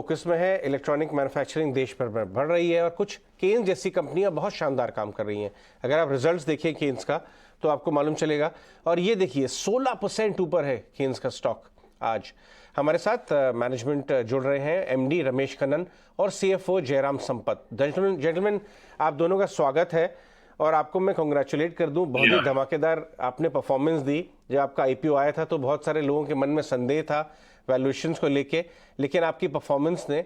Focus में है। Electronic manufacturing देश भर में बढ़ रही है और कुछ केन्स जैसी कंपनियां बहुत शानदार काम कर रही हैं। अगर आप रिजल्ट्स देखिए केन्स का तो आपको मालूम चलेगा। और ये देखिए 16% ऊपर है केन्स का स्टॉक आज। हमारे साथ मैनेजमेंट जुड़ रहे हैं, एमडी रमेश कन्नन और सीएफओ जयराम संपत। जेंटलमैन, आप दोनों का स्वागत है और आपको मैं कॉन्ग्रेचुलेट कर दूं, बहुत ही धमाकेदार आपने परफॉर्मेंस दी। जब आपका आईपीओ आया था तो बहुत सारे लोगों के मन में संदेह था वैल्यूएशंस को लेके, लेकिन आपकी परफॉर्मेंस ने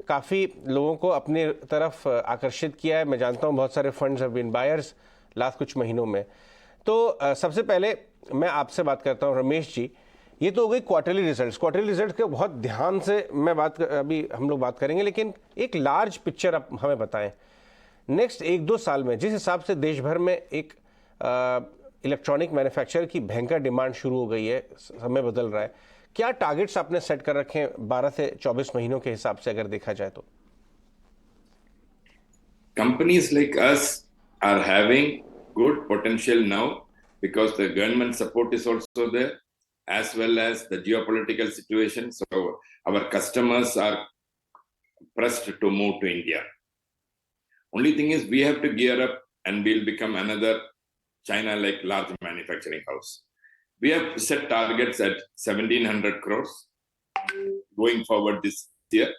काफ़ी लोगों को अपनी तरफ आकर्षित किया है। मैं जानता हूं बहुत सारे funds have been buyers last कुछ महीनों में। तो सबसे पहले मैं आपसे बात करता हूं रमेश जी। ये तो हो गई क्वार्टरली रिजल्ट्स के बहुत ध्यान से मैं अभी हम लोग बात करेंगे, लेकिन एक लार्ज पिक्चर आप हमें बताएं। नेक्स्ट 1-2 साल में जिस हिसाब से देश भर में एक इलेक्ट्रॉनिक मैन्युफैक्चर की भयंकर डिमांड शुरू हो गई है, समय बदल रहा है, क्या टारगेट्स आपने सेट कर रखे हैं 12 से 24 महीनों के हिसाब से अगर देखा जाए तो? Companies like us are having good potential now because the government support is also there, as well as the geopolitical situation. So our customers are pressed to move to India. Only thing is we have to gear up and we'll become another China-like large manufacturing house. We have set targets at 1,700 crores going forward this year,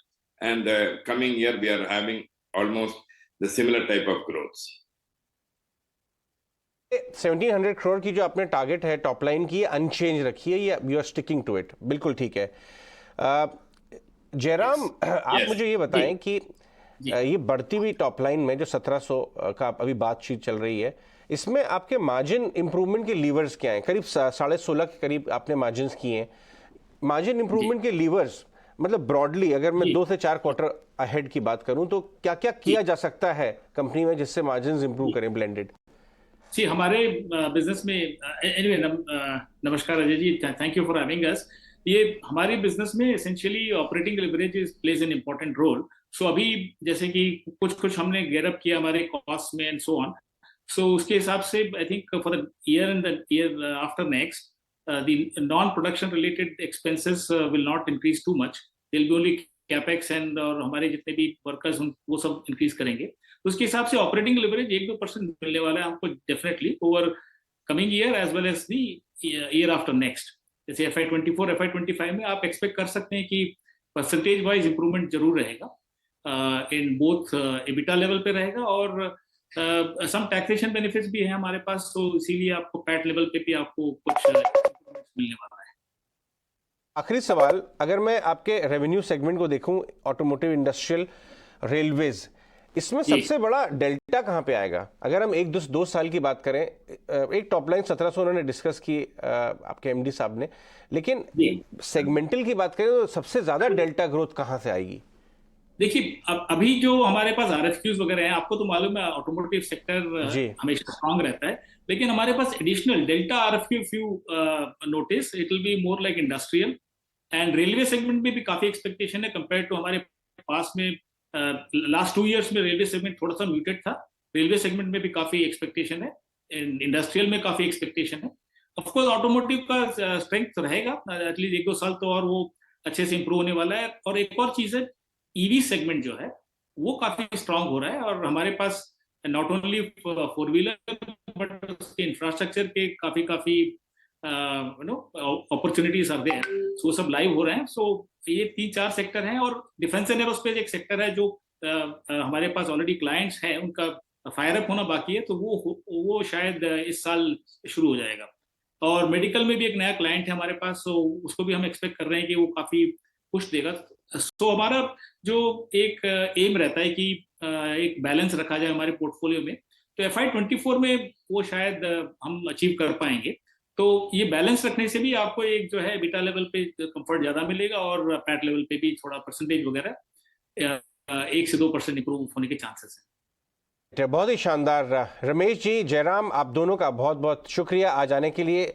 and coming year we are having almost the similar type of growth. 1,700 crore की जो आपने target है top line की, unchange रखी है, ये you are sticking to it? बिल्कुल ठीक है। जयराम, आप मुझे ये बताएं कि ये बढ़ती हुई टॉप लाइन में जो 1700 का अभी बातचीत चल रही है, इसमें आपके मार्जिन इंप्रूवमेंट के लीवर्स क्या हैं? करीब 16.5 के करीब आपने मार्जिन किए हैं। मार्जिन इंप्रूवमेंट के लीवर्स मतलब ब्रॉडली अगर मैं 2 से 4 क्वार्टर अहेड की बात करूं तो क्या क्या किया जा सकता है कंपनी में जिससे मार्जिन इंप्रूव करें ब्लेंडेड? हमारे बिजनेस में एनीवे नमस्कार Ajay ji, thank you for having us. ये हमारी बिजनेस में essentially operating leverage plays an important role. So अभी जैसे कि कुछ हमने गेयर अप किया हमारे कॉस्ट में एंड सो ऑन। सो उसके हिसाब से I think for the year and the year after next the non-production related expenses will not increase too much. There will be only capex and और हमारे जितने भी वर्कर्स वो सब इंक्रीज करेंगे। तो उसके हिसाब से ऑपरेटिंग लिवरेज 1-2% मिलने वाला है हमको definitely over coming year as well as the year after next. जैसे FY24 FY25 में आप एक्सपेक्ट कर सकते हैं कि परसेंटेज वाइज इंप्रूवमेंट जरूर रहेगा, इन बोथ एबिटा लेवल पे रहेगा और सम टैक्सेशन बेनिफिट्स भी है हमारे पास, तो इसीलिए आपको पैट लेवल पे भी आपको कुछ मिलने वाला है। आखिरी सवाल, अगर मैं आपके रेवेन्यू सेगमेंट को देखूं, ऑटोमोटिव, इंडस्ट्रियल, रेलवेज, इसमें सबसे बड़ा डेल्टा कहां पे आएगा? अगर हम 1-2 साल की बात करें, एक टॉप लाइन 1700 उन्होंने डिस्कस की आपके एमडी साहब ने, लेकिन सेगमेंटल की बात करें तो सबसे ज्यादा डेल्टा ग्रोथ कहां से आएगी? देखिए अभी जो हमारे पास RFQs वगैरह हैं, आपको तो मालूम है ऑटोमोटिव सेक्टर हमेशा स्ट्रांग रहता है, लेकिन हमारे पास additional delta RFQ few notice, it will be more like industrial and railway segment में भी काफी एक्सपेक्टेशन है कंपेयर टू हमारे पास में लास्ट 2 इयर्स में रेलवे सेगमेंट थोड़ा सा म्यूटेड था। रेलवे सेगमेंट में भी काफी एक्सपेक्टेशन है, इंडस्ट्रियल में काफी एक्सपेक्टेशन है। ऑफकोर्स ऑटोमोटिव का स्ट्रेंथ रहेगा एटलीस्ट 1-2 साल तो, और वो अच्छे से इंप्रूव होने वाला है। और एक और चीज है, ईवी सेगमेंट जो है वो काफी स्ट्रांग हो रहा है और हमारे पास नॉट ओनली 4 व्हीलर बट उसके इंफ्रास्ट्रक्चर के काफी अपॉर्चुनिटीज आर देयर, सो सब लाइव हो रहे हैं। सो ये 3-4 सेक्टर हैं और डिफेंस एंड एरोस्पेस एक सेक्टर है जो हमारे पास ऑलरेडी क्लाइंट्स हैं, उनका फायर अप होना बाकी है, तो वो शायद इस साल शुरू हो जाएगा। और मेडिकल में भी एक नया क्लाइंट है हमारे पास, तो उसको भी हम एक्सपेक्ट कर रहे हैं कि वो काफी पुश देगा। तो हमारा जो एक एम रहता है कि एक बैलेंस रखा जाए हमारे पोर्टफोलियो में, तो FY24 में वो शायद हम अचीव कर पाएंगे। तो ये बैलेंस रखने से भी आपको एक जो है बीटा लेवल पे कंफर्ट ज्यादा मिलेगा और पैट लेवल पे भी थोड़ा परसेंटेज वगैरह 1 से 2% इंप्रूव होने के चांसेस हैं। बहुत ही शानदार। रमेश जी, जयराम, आप दोनों का बहुत बहुत शुक्रिया आज आने के लिए।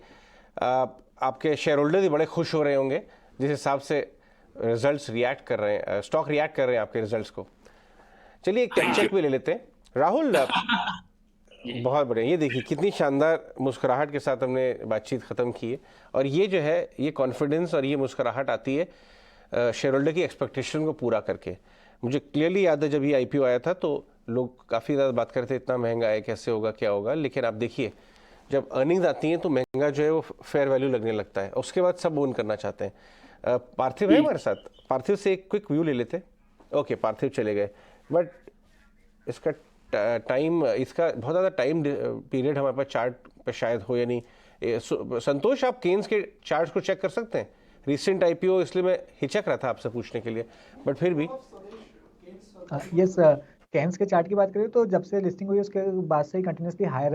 आपके शेयर होल्डर भी बड़े खुश हो रहे होंगे जिस हिसाब से रिजल्ट्स रिएक्ट कर रहे हैं, स्टॉक रिएक्ट कर रहे हैं आपके रिजल्ट्स को। चलिए एक चेक भी ले लेते हैं। राहुल, बहुत बढ़िया। ये देखिए कितनी शानदार मुस्कुराहट के साथ हमने बातचीत ख़त्म की है, और ये जो है ये कॉन्फिडेंस और ये मुस्कुराहट आती है शेयर होल्डर की एक्सपेक्टेशन को पूरा करके। मुझे क्लियरली याद है जब ये आईपीओ आया था तो लोग काफ़ी ज़्यादा बात करते इतना महंगा है, कैसे होगा, क्या होगा, लेकिन आप देखिए जब अर्निंग्स आती हैं तो महंगा जो है वो फेयर वैल्यू लगने लगता है, उसके बाद सब ओन करना चाहते हैं। पार्थिव है हमारे साथ, पार्थिव से एक क्विक व्यू ले लेते। ओके, पार्थिव चले गए, बट इसका टाइम, इसका बहुत ज़्यादा टाइम पीरियड हमारे पास चार्ट पे शायद हो या नहीं। संतोष, आप केन्स के चार्ट्स को चेक कर सकते हैं, रिसेंट आईपीओ, इसलिए मैं हिचक रहा था आपसे पूछने के लिए, बट फिर भी। यस, केन्स के चार्ट की बात करें तो जब से लिस्टिंग हुई उसके बाद से ही कंटिन्यूसली हाई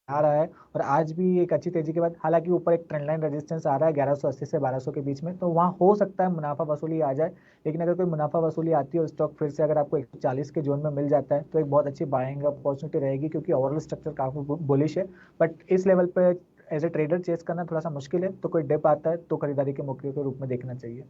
आ रहा है, और आज भी एक अच्छी तेजी के बाद, हालांकि ऊपर एक ट्रेंड लाइन रेजिस्टेंस आ रहा है 1180 से 1200 के बीच में, तो वहाँ हो सकता है मुनाफा वसूली आ जाए। लेकिन अगर कोई मुनाफा वसूली आती है और स्टॉक फिर से अगर आपको 140 के जोन में मिल जाता है तो एक बहुत अच्छी बाइंग अपॉर्चुनिटी रहेगी, क्योंकि ओवरऑल स्ट्रक्चर काफी बुलिश है। बट इस लेवल पे एज ए ट्रेडर चेस करना थोड़ा सा मुश्किल है, तो कोई डिप आता है तो खरीदारी के मौके के रूप में देखना चाहिए।